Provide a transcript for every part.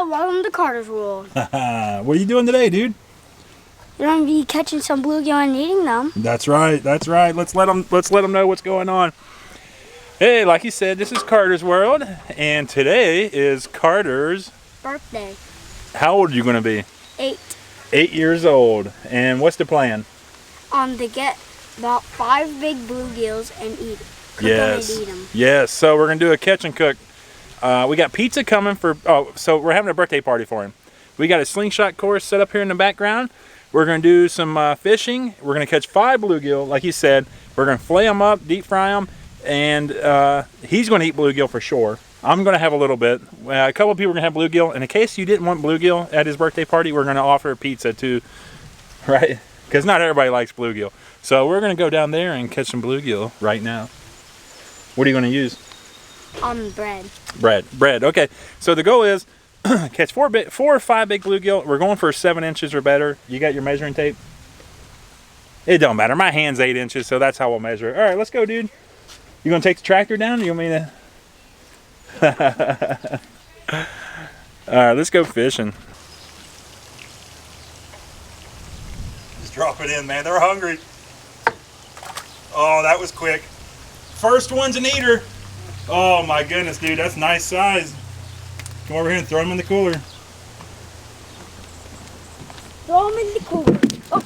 welcome to Carter's World. What are you doing today, dude? You're gonna be catching some bluegill and eating them. That's right. That's right. Let's let them know what's going on. Hey, like you said, this is Carter's World, and today is Carter's birthday. How old are you going to be? 8. 8 years old. And what's the plan? To get about 5 big bluegills and eat. Yes. Them and eat them. Yes. So we're gonna do a catch and cook. We got pizza coming for. Oh, so we're having a birthday party for him. We got a slingshot course set up here in the background. We're gonna do some fishing. We're gonna catch 5 bluegill, like he said. We're gonna flay them up, deep fry them, and he's gonna eat bluegill for sure. I'm gonna have a little bit. A couple of people are gonna have bluegill. And in case you didn't want bluegill at his birthday party, we're gonna offer pizza too, right? Because not everybody likes bluegill. So we're gonna go down there and catch some bluegill right now. What are you gonna use? Bread. Bread. Okay. So the goal is catch 4 or 5 big bluegill. We're going for 7 inches or better. You got your measuring tape? It don't matter. My hand's 8 inches, so that's how we'll measure it. All right, let's go, dude. You gonna take the tractor down? Or you want me to? All right, let's go fishing. Just drop it in, man. They're hungry. Oh, that was quick. First one's an eater. Oh my goodness, dude, that's nice size. Come over here and throw them in the cooler. Throw them in the cooler. Oh.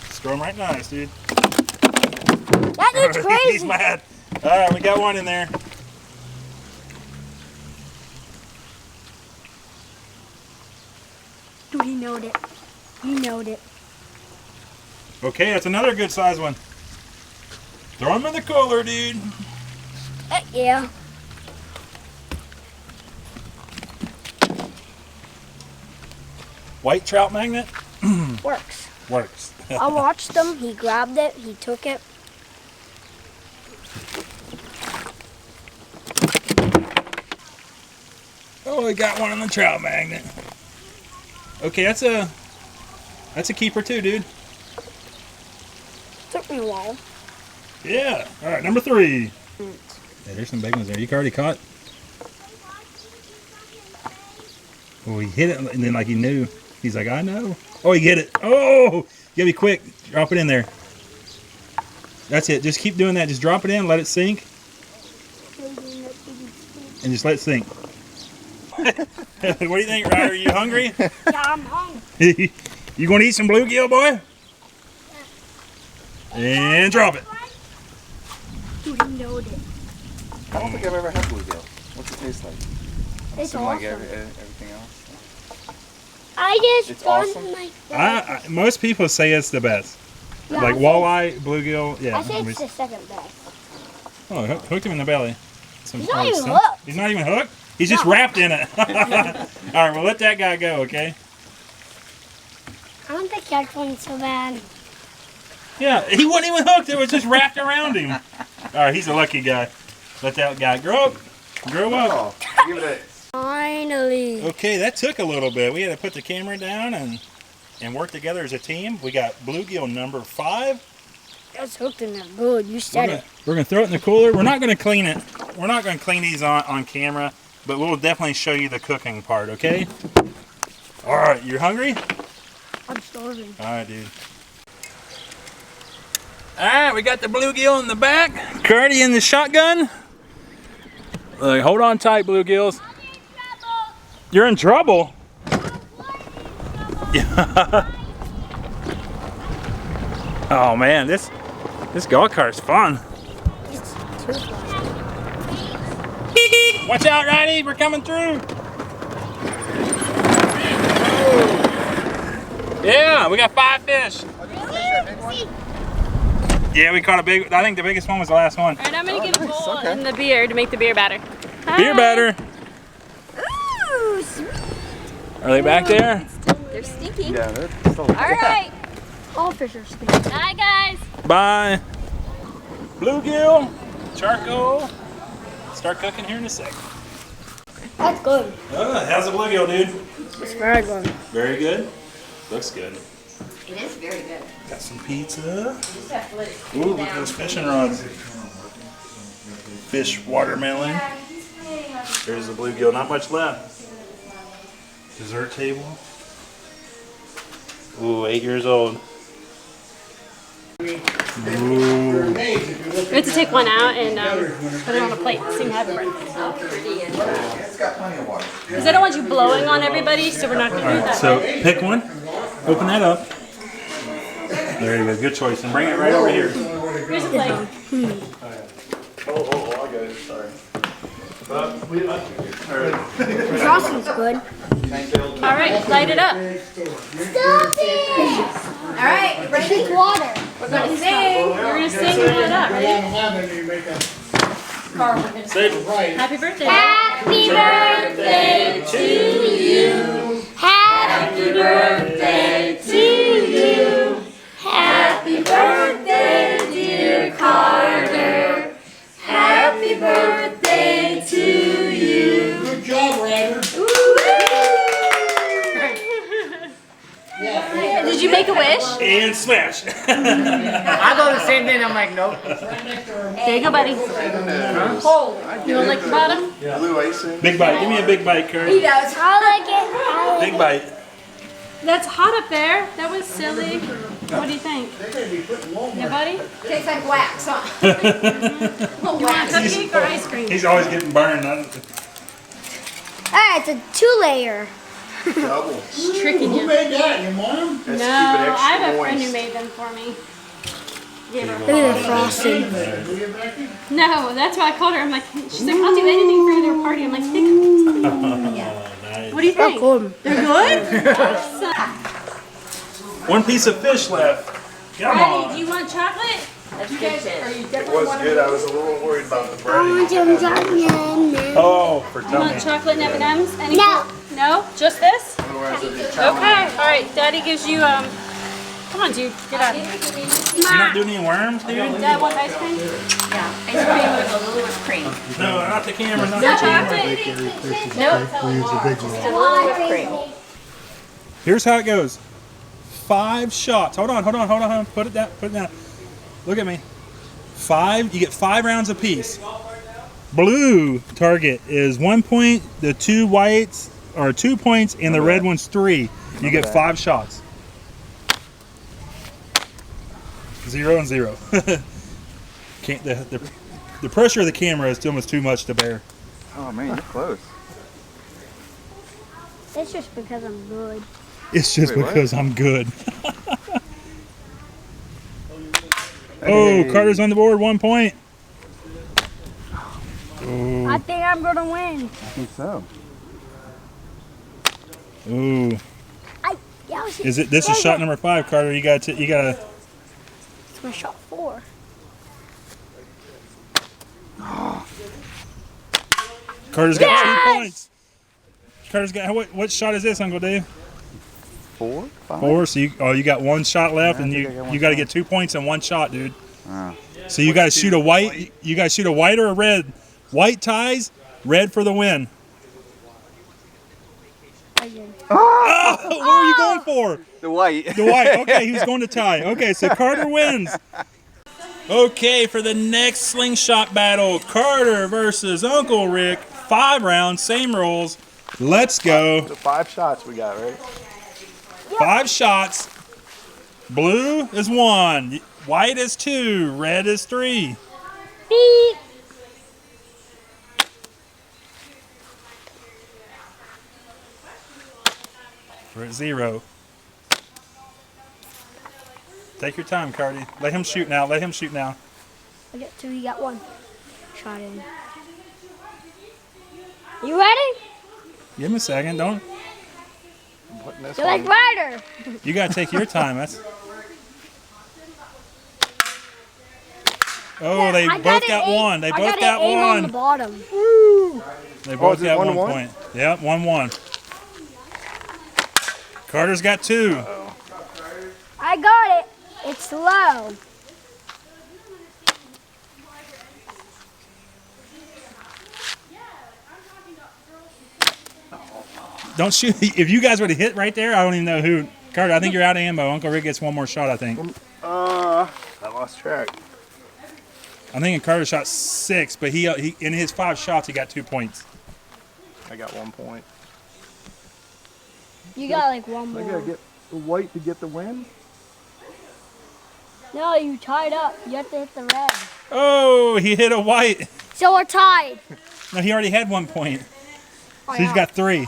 Just throw them right nice, dude. That dude's crazy. He's mad. All right, we got one in there. Dude, he knowed it. He knowed it. Okay, that's another good size one. Throw them in the cooler, dude. Yeah. White trout magnet? Works. Works. I watched him. He grabbed it. He took it. Oh, we got one on the trout magnet. Okay, that's a keeper too, dude. Took me a while. Yeah. All right, number 3. Yeah, there's some big ones there. You already caught? Oh, he hit it, and then like he knew. He's like, I know. Oh, he hit it. Oh, you gotta be quick. Drop it in there. That's it. Just keep doing that. Just drop it in, let it sink, and just let it sink. What do you think, Ryder? Are you hungry? Yeah, I'm hungry. You gonna eat some bluegill, boy? And drop it. Dude, he knowed it. I don't think I've ever had bluegill. What's it taste like? It's Something awesome. like everything else. I just It's done awesome. my Most people say it's the best. Yeah, Like I walleye, bluegill, yeah. I say it's the second best. Oh, hooked him in the belly. He's not even hooked. He's not even hooked? He's just wrapped in it. All right, well, let that guy go, okay? I don't think that one's so bad. Yeah, he wasn't even hooked. It was just wrapped around him. All right, he's a lucky guy. Let that guy grow up. Grow up. Oh, give it a... Finally. Okay, that took a little bit. We had to put the camera down and work together as a team. We got bluegill number 5. That's hooked in there good. You said it. We're going to throw it in the cooler. We're not going to clean it. We're not going to clean these on camera, but we'll definitely show you the cooking part, okay? All right, you hungry? I'm starving. All right, dude. All right, we got the bluegill in the back. Cardi in the shotgun. Look, hold on tight, bluegills. You're in trouble? Yeah. Oh man, this golf cart's fun. It's too fun. Watch out, Riley, we're coming through. Yeah, we got 5 fish. Yeah, we caught a big. I think the biggest one was the last one. All right, I'm gonna get a bowl and the beer to make the beer batter. Beer batter. Ooh, sweet. Are they back there? They're stinky. Yeah, they're still... All right. All fish are stinky. Bye, guys. Bye. Bluegill, charcoal. Start cooking here in a second. That's good. How's the bluegill, dude? It's very good. Very good. Looks good. It is very good. Got some pizza. Ooh, look at those fishing rods. fish watermelon. There's the bluegill. Not much left. Dessert table. Ooh, 8 years old. We have to take one out and put it on a plate. Sing happy birthday. It's got plenty of water. Because I don't want you blowing on everybody, so we're not going to do that. So pick one. Open that up. There you go. Good choice. And bring it right over here. Here's a plate. Oh, I got it. Sorry. The frosting's good. All right, light it up. Stop it! All right, you ready? It's water. We're going to sing. We're going to sing and light it up. Ready? Happy birthday. Happy birthday to you. Happy birthday to you. Happy birthday, dear Carter. Happy birthday to you. Good job, Ryder. Did you make a wish? And smash. I go the same thing. I'm like, nope. There you go, buddy. You want to lick the bottom? Blue icing. Big bite. Give me a big bite, Kurt. I like it. Big bite. That's hot up there. That was silly. What do you think? Yeah, buddy? Tastes like wax, huh? You want a cupcake or ice cream? He's always getting burned. Ah, it's a 2-layer. Double. Just tricking Who you. made that? Your mom? Let's No, keep it extra I have a friend who moist. made them for me. Gave her Look at the frosting. No, that's why I called her. I'm like, she's like, I'll do anything for your party. I'm like, what do you think? Good. They're good? One piece of fish left. Come Ready? Do on. you want chocolate? It was good. I was a little worried about the I burning. want some chocolate. Oh, for You want tummy. chocolate and M&Ms? Any No. No? Just this? Otherwise, it'd be Okay. challenging. All right. Daddy gives you, come on, dude. Get out of here. You're not doing any worms, dude? Dad wants ice cream? Yeah, ice cream with a little whipped cream. No, not the camera. Not No the camera. chocolate? Nope. Just a little whipped cream. Here's how it goes. 5 shots. Hold on. Put it down. Look at me. 5. You get 5 rounds apiece. Blue target is 1 point. The 2 whites are 2 points, and the red one's 3. You get 5 shots. 0 and 0. Can't the pressure of the camera is almost too much to bear. Oh man, you're close. It's just because I'm good. It's just Wait, what? because I'm good. Oh, Carter's on the board, 1 point. Ooh, I think I'm gonna win. I think so. ooh. Yeah, Is it? This is shot number 5, Carter. You got to. It's my shot 4. Carter's got Yes! 2 points. Carter's got. What shot is this, Uncle Dave? 4, 5. 4. So you got 1 shot left, Yeah, I and think I got one you got to shot. get 2 points in 1 shot, dude. Ah. So you got to shoot a white. You got to shoot a white or a red. White ties, red for the win. Oh, what are you going for? The white. The white. Okay, he was going to tie. Okay, so Carter wins. Okay, for the next slingshot battle, Carter versus Uncle Rick. 5 rounds, same rules. Let's go. The 5 shots we got, right? 5 shots. Blue is 1. White is 2. Red is 3. Beep. We're at 0. Take your time, Cardi. Let him shoot now. I get 2, you got 1. Shot in. You ready? Give him a second. Don't. I'm putting this You're on. like Ryder. You gotta take your time. That's. Oh, they I both an got 8. 1. They I both got got an 8 on the 1. bottom. They both is it got 1 1-1? point. Yep, 1-1. Carter's got 2. I got it. It's low. Don't shoot. If you guys would have hit right there, I don't even know who. Carter, I think you're out of ammo. Uncle Rick gets 1 more shot, I think. I lost track. I'm thinking Carter shot 6, but he in his 5 shots he got 2 points. I got 1 point. You got like one I more. gotta get the white to get the win. No, you tied up. You have to hit the red. Oh, he hit a white. So we're tied. No, he already had 1 point. Oh, So he's got 3. All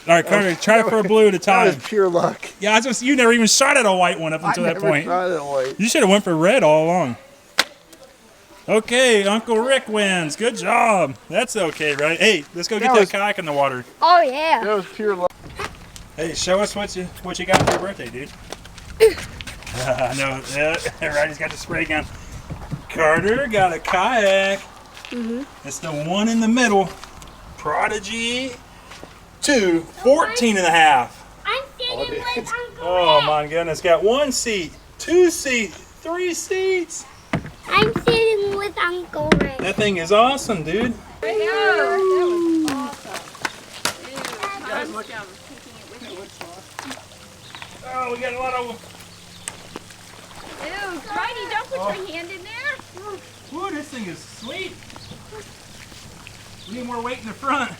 right, Carter, try for a blue to That tie. was pure luck. Yeah, you never even shot at a white one up until that point. Tried it white. You should have went for red all along. Okay, Uncle Rick wins. Good job. That's okay, right? Hey, let's go get that kayak in the water. Oh yeah. That was pure luck. Hey, show us what you got for your birthday, dude. No, right, he's got the spray gun. Carter got a kayak. It's the one in the middle. Prodigy 2, 14 and a half. I'm sitting with Uncle Oh my goodness, got 1 seat, 2 seats, 3 seats. I'm sitting with Uncle Rick. That thing is awesome, dude. Oh, we got a lot of them. Ew, Riley, don't put your hand in there. Ooh, this thing is sweet. We need more weight in the front.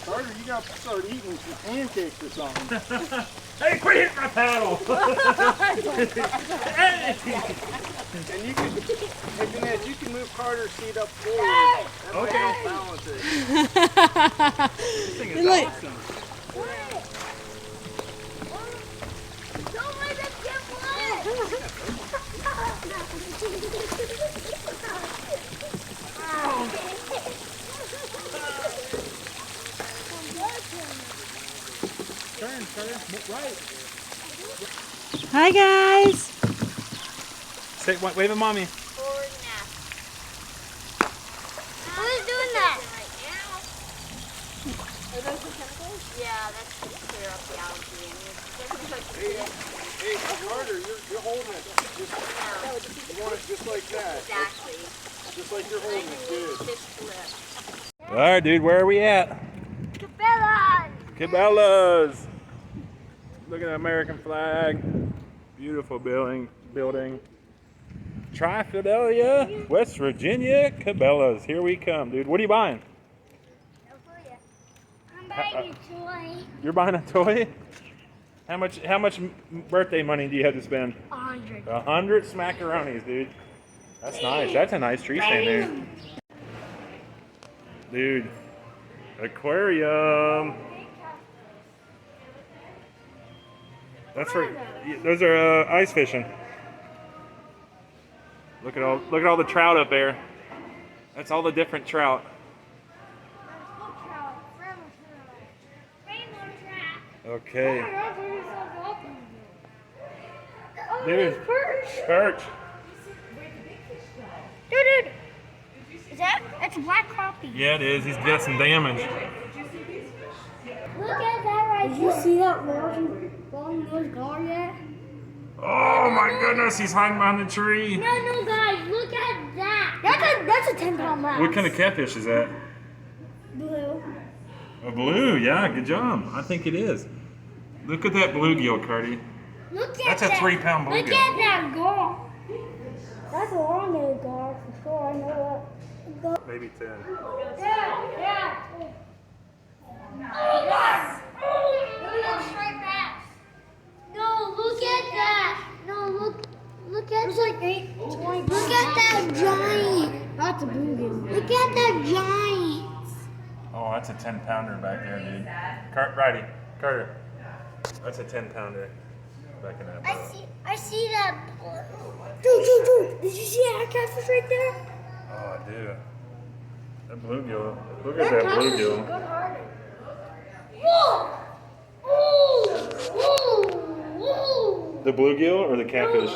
Carter, you gotta start eating some pancakes or something. Hey, quit hitting my paddle. And you can, hey, Jeanette, you can move Carter's seat up forward. Okay. Balance it. This thing is awesome. Don't let us get Turn, right. Hi guys. Say, wave at mommy. Who's doing that? Yeah, that's to clear up the algae. Hey, Carter, you're holding it. You want it just like that. Exactly. Just like you're holding it. Good. Fish flip. All right, dude, where are we at? Cabela. Cabela's. Look at the American flag. Beautiful building. Tri-Fidelia, West Virginia, Cabela's. Here we come, dude. What are you buying? I'm buying a toy. You're buying a toy? How much birthday money do you have to spend? 100. 100 smackaronis, dude. That's nice. That's a nice tree stand there. Dude, aquarium. That's for, those are ice fishing. Look at all the trout up there. That's all the different trout. Okay. Dude, perch. Dude. That's black crappie. Yeah, it is. He's got some damage. Look at that right there. Did you see that long nose gar yet? Oh my goodness, he's hiding behind the tree. No, guys, look at that. That's a 10-pound bass. What kind of catfish is that? Blue. A blue, yeah, good job. I think it is. Look at that bluegill, Cardi. Look at That's a that. 3-pound Look bluegill. at that gar. That's a long nose gar for sure. I know that. Maybe 10. Yeah. Oh, striped bass. No, look at that. No, look at like 8, 20. Look at that giant. That's a bluegill. Look at that giant. Oh, that's a 10-pounder back there, dude. Carter. That's a 10-pounder back in that boat. I see that. Dude. Did you see that catfish right there? Oh, I do. That bluegill. Look at that bluegill. Whoa! The bluegill or the catfish?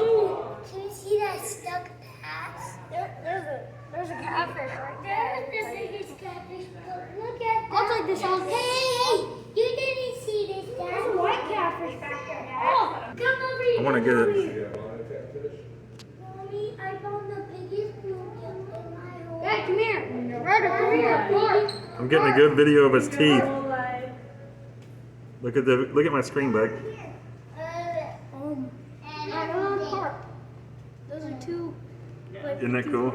Can you see that stuck bass? There's a catfish right there. That's the biggest catfish. Look at that. Looks like this one. Hey! You didn't see this, Dad. There's a white catfish back there, Dad. Oh, come over here. I want to get it. Mommy, I found the biggest bluegill in my home. Hey, come here. Ryder, come here. I'm getting a good video of its teeth. Look at my screen, bud. Those are two. Wait, Isn't that cool?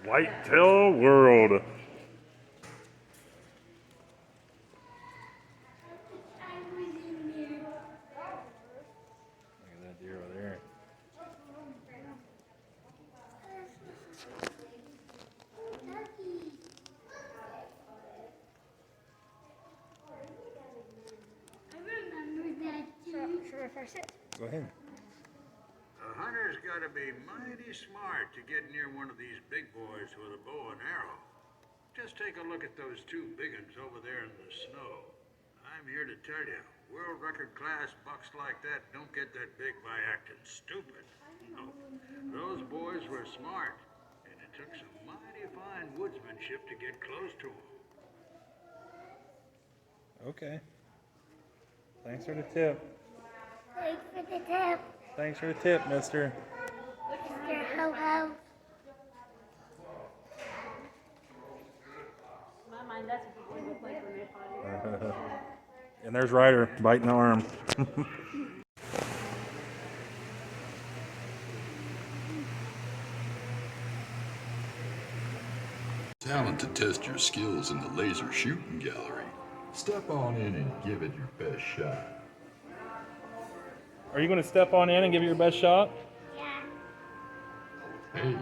Whitetail world. Look at that deer over there. Go ahead. A hunter's got to be mighty smart to get near one of these big boys with a bow and arrow. Just take a look at those two big uns over there in the snow. I'm here to tell you, world record class bucks like that don't get that big by acting stupid. No, those boys were smart, and it took some mighty fine woodsmanship to get close to them. Okay. Thanks for the tip. Thanks for the tip, Thanks for the tip, mister. Mr. Ho-Ho. In my mind, that's what people look like when they potty. And there's Ryder biting the arm. Talent to test your skills in the laser shooting gallery. Step on in and give it your best shot. Are you going to step on in and give it your best shot? Yeah. Hey,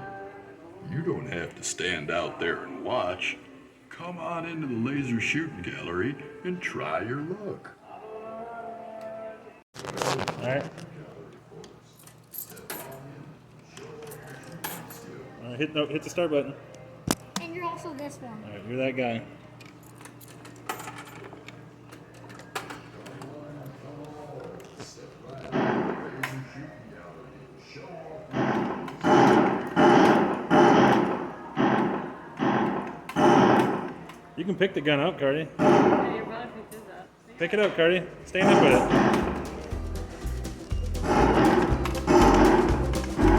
you don't have to stand out there and watch. Come on into the laser shooting gallery and try your luck. All right. All right, hit the start button. And you're also this one. All right, you're that guy. You can pick the gun up, Cardi. Yeah, your brother picked his up. See? Pick it up, Cardi. Stand up with it.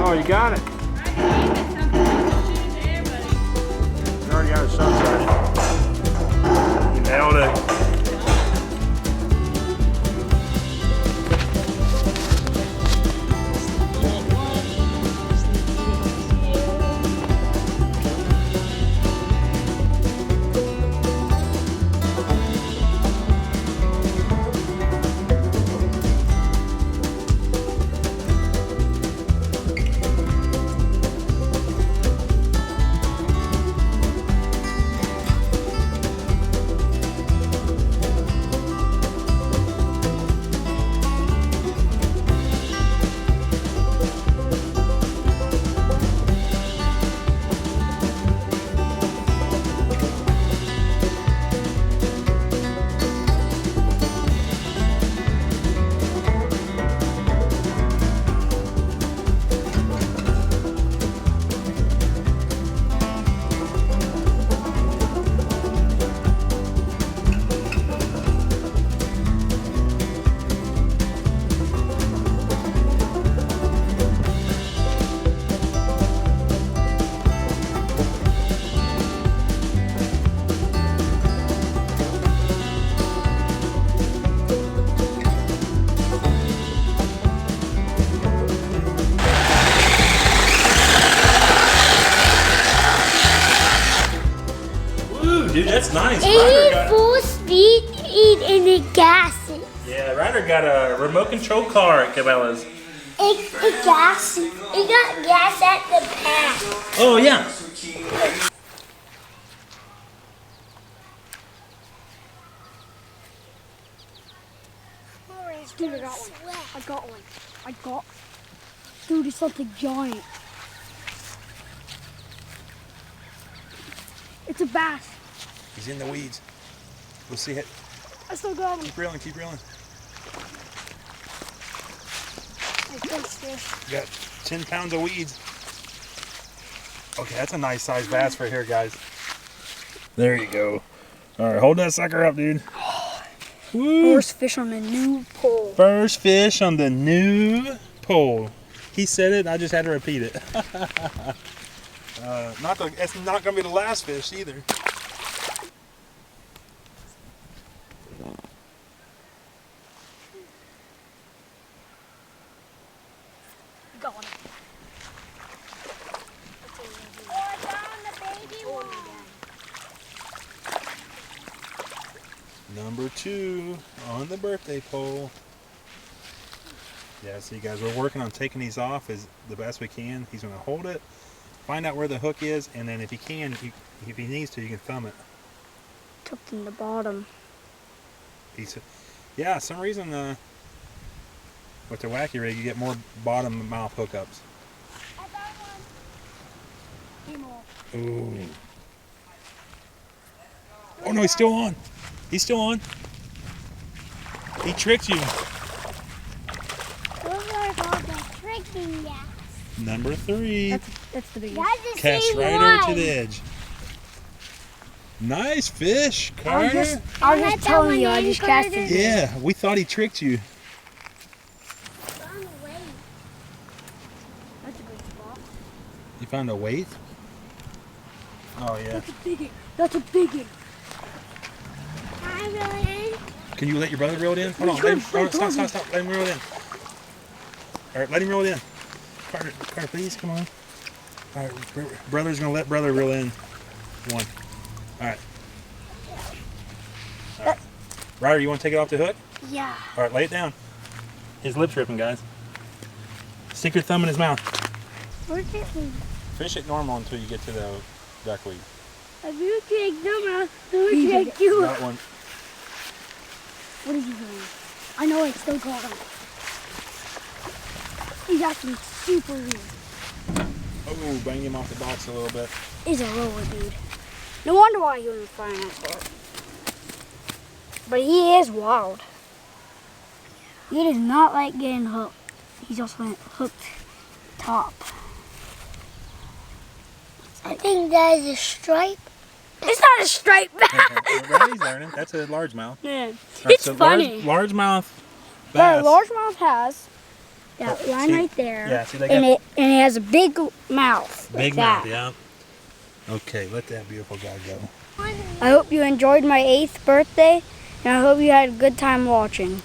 Oh, you got it. I can aim at something and shoot in the air, buddy. You already got a shot, Cardi. You nailed it. Dude, that's nice. Ryder got, full speed in the gases. yeah, Ryder got a remote control car at Cabela's. It gas. It got gas at the pack. Oh, yeah. Dude, I got one. I got one. I got. Dude, it's something giant. It's a bass. He's in the weeds. We'll see it. I still got one. Keep reeling, keep reeling. Like this. You got 10 pounds of weeds. Okay, that's a nice sized bass right here, guys. There you go. All right, hold that sucker up, dude. Woo. First fish on the new pole. First fish on the new pole. He said it, I just had to repeat it. It's not going to be the last fish either. Got one. Number 2 on the birthday pole. Yeah, see guys, we're working on taking these off as the best we can. He's going to hold it, find out where the hook is, and then if he can, if he needs to, you can thumb it. Tucked in the bottom. Yeah, some reason with the wacky rig, you get more bottom mouth hookups. I found one. Ooh. Oh no, he's still on. He's still on. He tricked you. Those are called the tricking gas. Number 3. That's the biggest. That's the Cast same right one. over to the edge. Nice fish, Carter. I was just telling you, I just cast it. Yeah, we thought he tricked you. Found a weight. That's a good spot. You found a weight? Oh yeah. That's a big one. That's a big one. Hi, Ryan. Can you let your brother reel it in? Hold on, let him, stop. Let him reel it in. All right, let him reel it in. Carter, please, come on. All right, brother's gonna let brother reel in. One. All right. All right. Ryder, you want to take it off the hook? Yeah. All right, lay it down. His lip's ripping, guys. Stick your thumb in his mouth. Where's it? Fish it normal until you get to the duckweed. If you take them out, they'll take you. That one. What is he doing? I know it's still caught him. He's acting super weird. Oh, bang him off the box a little bit. He's a roller, dude. No wonder why he was flying that far. But he is wild. He does not like getting hooked. He's also hooked top. I think that is a stripe. It's not a stripe. Right, he's learning. That's a largemouth. Yeah. Right, It's so funny. Largemouth Yeah, bass. largemouth has that line see- right there. yeah, see, they and got- it has a big mouth. Big like mouth, that. yeah. Okay, let that beautiful guy go. I hope you enjoyed my 8th birthday, and I hope you had a good time watching.